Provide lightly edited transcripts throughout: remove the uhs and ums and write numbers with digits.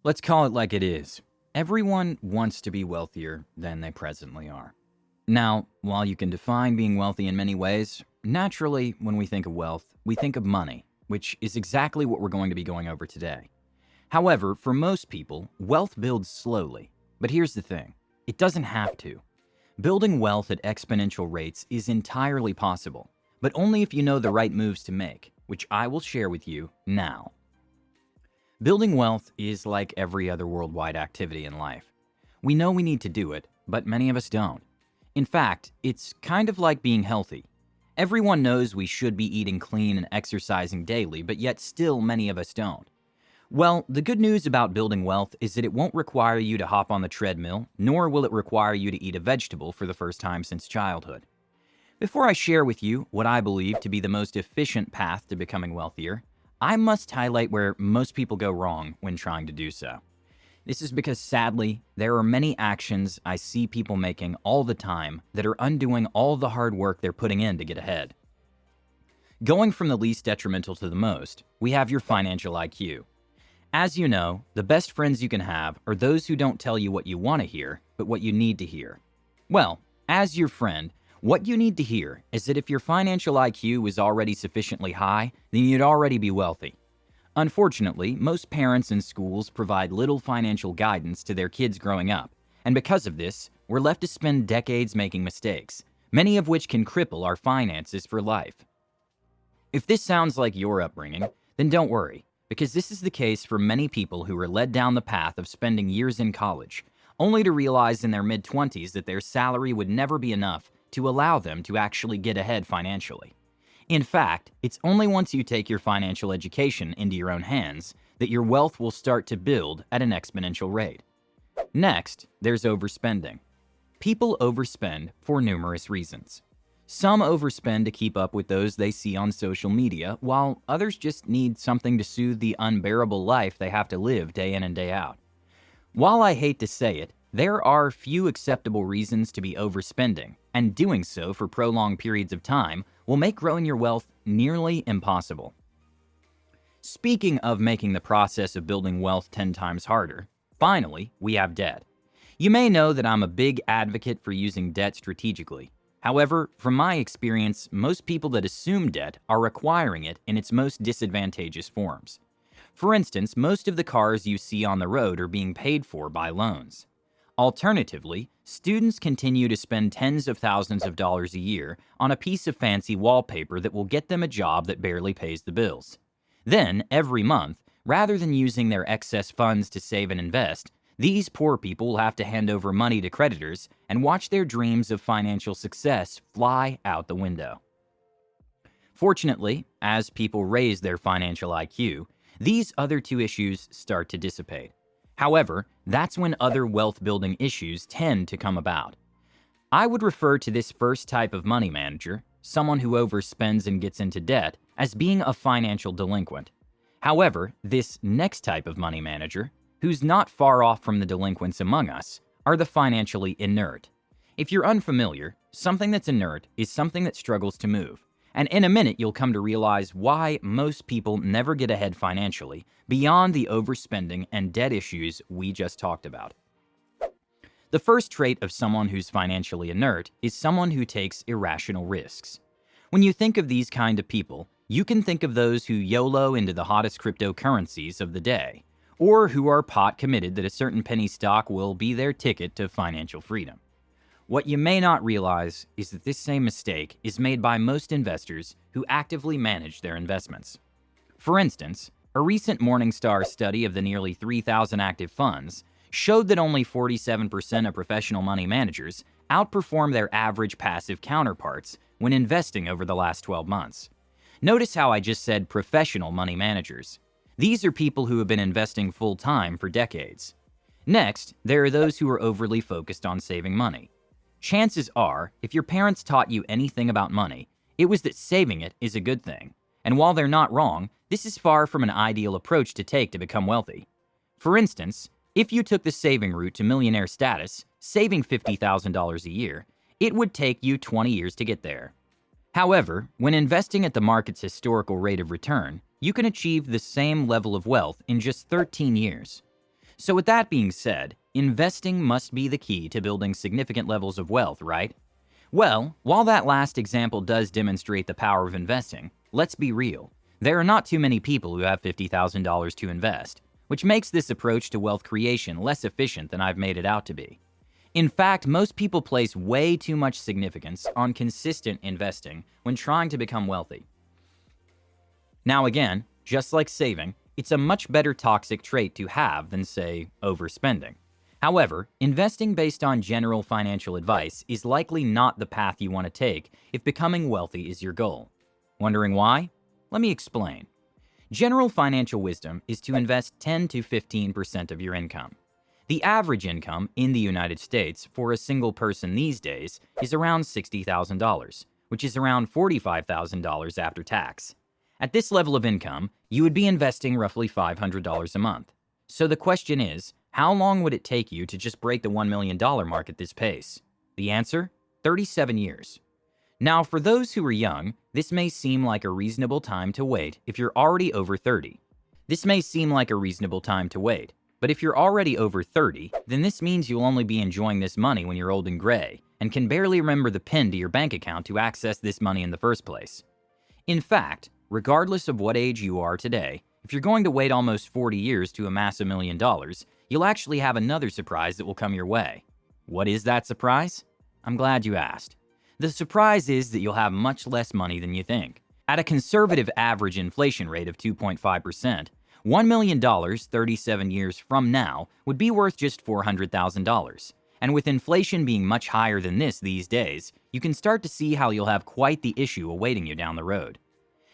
Let's call it like it is. Everyone wants to be wealthier than they presently are. Now, while you can define being wealthy in many ways, naturally, when we think of wealth, we think of money, which is exactly what we're going to be going over today. However, for most people, wealth builds slowly. But here's the thing, it doesn't have to. Building wealth at exponential rates is entirely possible, but only if you know the right moves to make, which I will share with you now. Building wealth is like every other worldwide activity in life. We know we need to do it, but many of us don't. In fact, it's kind of like being healthy. Everyone knows we should be eating clean and exercising daily, but yet still many of us don't. Well, the good news about building wealth is that it won't require you to hop on the treadmill, nor will it require you to eat a vegetable for the first time since childhood. Before I share with you what I believe to be the most efficient path to becoming wealthier, I must highlight where most people go wrong when trying to do so. This is because, sadly, there are many actions I see people making all the time that are undoing all the hard work they're putting in to get ahead. Going from the least detrimental to the most, we have your financial IQ. As you know, the best friends you can have are those who don't tell you what you want to hear, but what you need to hear. Well, as your friend, what you need to hear is that if your financial IQ is already sufficiently high, then you'd already be wealthy. Unfortunately, most parents and schools provide little financial guidance to their kids growing up, and because of this, we're left to spend decades making mistakes, many of which can cripple our finances for life. If this sounds like your upbringing, then don't worry, because this is the case for many people who were led down the path of spending years in college, only to realize in their mid-20s that their salary would never be enough to allow them to actually get ahead financially. In fact, it's only once you take your financial education into your own hands that your wealth will start to build at an exponential rate. Next, there's overspending. People overspend for numerous reasons. Some overspend to keep up with those they see on social media, while others just need something to soothe the unbearable life they have to live day in and day out. While I hate to say it, there are few acceptable reasons to be overspending, and doing so for prolonged periods of time will make growing your wealth nearly impossible. Speaking of making the process of building wealth 10 times harder, finally, we have debt. You may know that I'm a big advocate for using debt strategically. However, from my experience, most people that assume debt are acquiring it in its most disadvantageous forms. For instance, most of the cars you see on the road are being paid for by loans. Alternatively, students continue to spend tens of thousands of dollars a year on a piece of fancy wallpaper that will get them a job that barely pays the bills. Then, every month, rather than using their excess funds to save and invest, these poor people will have to hand over money to creditors and watch their dreams of financial success fly out the window. Fortunately, as people raise their financial IQ, these other two issues start to dissipate. However, that's when other wealth-building issues tend to come about. I would refer to this first type of money manager, someone who overspends and gets into debt, as being a financial delinquent. However, this next type of money manager, who's not far off from the delinquents among us, are the financially inert. If you're unfamiliar, something that's inert is something that struggles to move. And in a minute, you'll come to realize why most people never get ahead financially beyond the overspending and debt issues we just talked about. The first trait of someone who's financially inert is someone who takes irrational risks. When you think of these kind of people, you can think of those who YOLO into the hottest cryptocurrencies of the day, or who are pot committed that a certain penny stock will be their ticket to financial freedom. What you may not realize is that this same mistake is made by most investors who actively manage their investments. For instance, a recent Morningstar study of the nearly 3,000 active funds showed that only 47% of professional money managers outperform their average passive counterparts when investing over the last 12 months. Notice how I just said professional money managers. These are people who have been investing full-time for decades. Next, there are those who are overly focused on saving money. Chances are, if your parents taught you anything about money, it was that saving it is a good thing. And while they're not wrong, this is far from an ideal approach to take to become wealthy. For instance, if you took the saving route to millionaire status, saving $50,000 a year, it would take you 20 years to get there. However, when investing at the market's historical rate of return, you can achieve the same level of wealth in just 13 years. So with that being said, investing must be the key to building significant levels of wealth, right? Well, while that last example does demonstrate the power of investing, let's be real. There are not too many people who have $50,000 to invest, which makes this approach to wealth creation less efficient than I've made it out to be. In fact, most people place way too much significance on consistent investing when trying to become wealthy. Now again, just like saving, it's a much better toxic trait to have than, say, overspending. However, investing based on general financial advice is likely not the path you want to take if becoming wealthy is your goal. Wondering why? Let me explain. General financial wisdom is to invest 10 to 15% of your income. The average income in the United States for a single person these days is around $60,000, which is around $45,000 after tax. At this level of income, you would be investing roughly $500 a month. So the question is, how long would it take you to just break the $1 million mark at this pace? The answer? 37 years. Now, for those who are young, this may seem like a reasonable time to wait if you're already over 30. But if you're already over 30, then this means you'll only be enjoying this money when you're old and gray, and can barely remember the PIN to your bank account to access this money in the first place. In fact, regardless of what age you are today, if you're going to wait almost 40 years to amass $1 million, you'll actually have another surprise that will come your way. What is that surprise? I'm glad you asked. The surprise is that you'll have much less money than you think. At a conservative average inflation rate of 2.5%, $1 million 37 years from now would be worth just $400,000. And with inflation being much higher than this these days, you can start to see how you'll have quite the issue awaiting you down the road.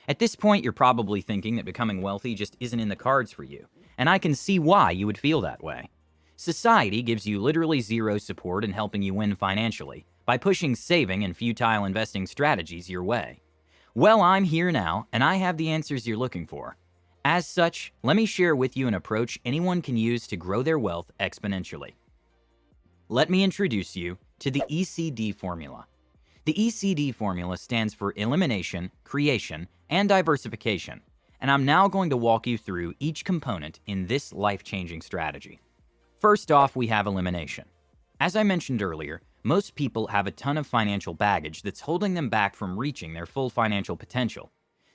At this point, you're probably thinking that becoming wealthy just isn't in the cards for you, and I can see why you would feel that way. Society gives you literally zero support in helping you win financially by pushing saving and futile investing strategies your way. Well, I'm here now, and I have the answers you're looking for. As such, let me share with you an approach anyone can use to grow their wealth exponentially. Let me introduce you to the ECD formula. The ECD formula stands for elimination, creation, and diversification, and I'm now going to walk you through each component in this life-changing strategy. First off, we have elimination. As I mentioned earlier, most people have a ton of financial baggage that's holding them back from reaching their full financial potential.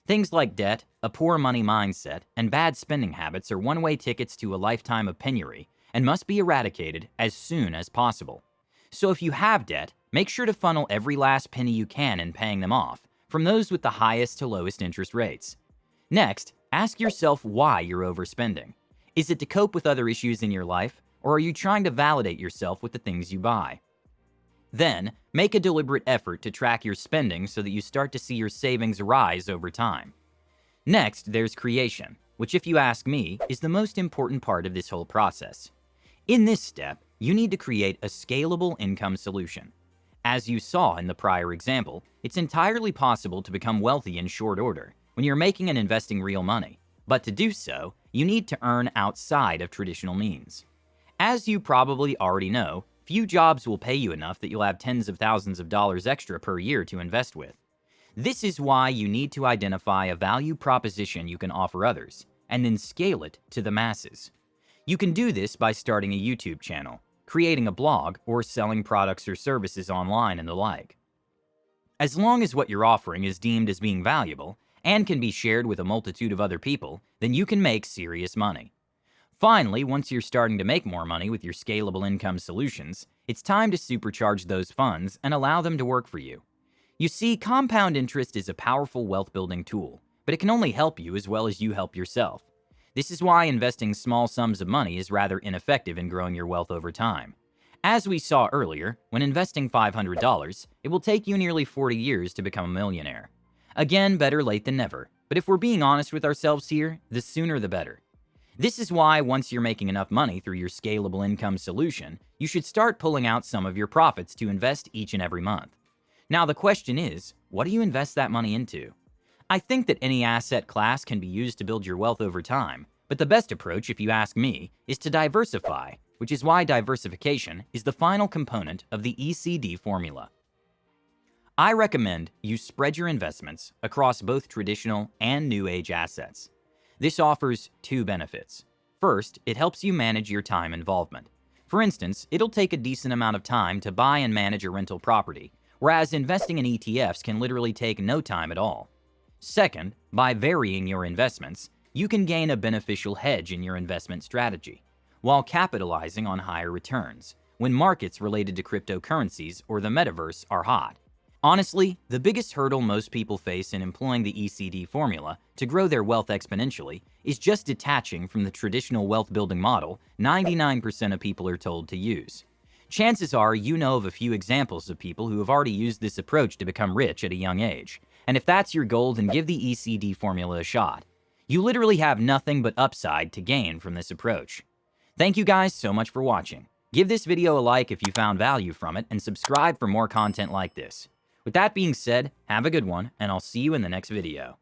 Things like debt, a poor money mindset, and bad spending habits are one-way tickets to a lifetime of penury and must be eradicated as soon as possible. So if you have debt, make sure to funnel every last penny you can in paying them off, from those with the highest to lowest interest rates. Next, ask yourself why you're overspending. Is it to cope with other issues in your life, or are you trying to validate yourself with the things you buy? Then, make a deliberate effort to track your spending so that you start to see your savings rise over time. Next, there's creation, which, if you ask me, is the most important part of this whole process. In this step, you need to create a scalable income solution. As you saw in the prior example, it's entirely possible to become wealthy in short order when you're making and investing real money. But to do so, you need to earn outside of traditional means. As you probably already know, few jobs will pay you enough that you'll have tens of thousands of dollars extra per year to invest with. This is why you need to identify a value proposition you can offer others, and then scale it to the masses. You can do this by starting a YouTube channel, creating a blog, or selling products or services online and the like. As long as what you're offering is deemed as being valuable and can be shared with a multitude of other people, then you can make serious money. Finally, once you're starting to make more money with your scalable income solutions, it's time to supercharge those funds and allow them to work for you. You see, compound interest is a powerful wealth-building tool, but it can only help you as well as you help yourself. This is why investing small sums of money is rather ineffective in growing your wealth over time. As we saw earlier, when investing $500, it will take you nearly 40 years to become a millionaire. Again, better late than never, but if we're being honest with ourselves here, the sooner the better. This is why once you're making enough money through your scalable income solution, you should start pulling out some of your profits to invest each and every month. Now the question is, what do you invest that money into? I think that any asset class can be used to build your wealth over time, but the best approach, if you ask me, is to diversify, which is why diversification is the final component of the ECD formula. I recommend you spread your investments across both traditional and new age assets. This offers two benefits. First, it helps you manage your time involvement. For instance, it'll take a decent amount of time to buy and manage a rental property, whereas investing in ETFs can literally take no time at all. Second, by varying your investments, you can gain a beneficial hedge in your investment strategy, while capitalizing on higher returns when markets related to cryptocurrencies or the metaverse are hot. Honestly, the biggest hurdle most people face in employing the ECD formula to grow their wealth exponentially is just detaching from the traditional wealth building model 99% of people are told to use. Chances are you know of a few examples of people who have already used this approach to become rich at a young age. And if that's your goal, then give the ECD formula a shot. You literally have nothing but upside to gain from this approach. Thank you guys so much for watching. Give this video a like if you found value from it, and subscribe for more content like this. With that being said, have a good one, and I'll see you in the next video.